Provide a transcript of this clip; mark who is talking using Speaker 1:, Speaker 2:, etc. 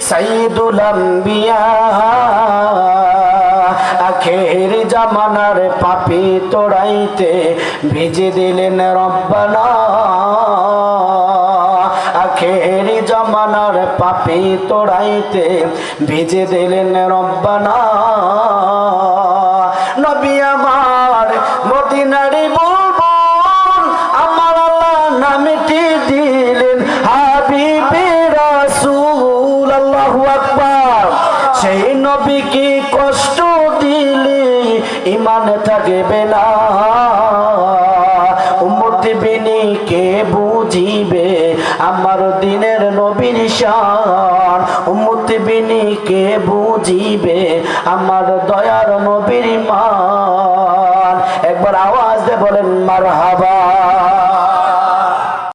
Speaker 1: সাইয়্যিদুল আম্বিয়া আখের জামানার পাপী তোড়াইতে ভিজে দিলেন রব্বানা আখের জামানার পাপী তোড়াইতে ভিজে দিলেন রব্বানা নবী আমার মদিনারি বুলবুল আমার আল্লাহ নামটি দিলেন হাবিবে রাসূল আল্লাহু আকবার সেই নবী কি কষ্ট দিলে ঈমান থাকবে না উম্মত বিনি কে বুঝিবে আমার দিনের নবীর শান উম্মত বিনি কে বুঝিবে আমার দয়ার নবীর মান একবার আওয়াজ দিয়ে বলেন মারহাবা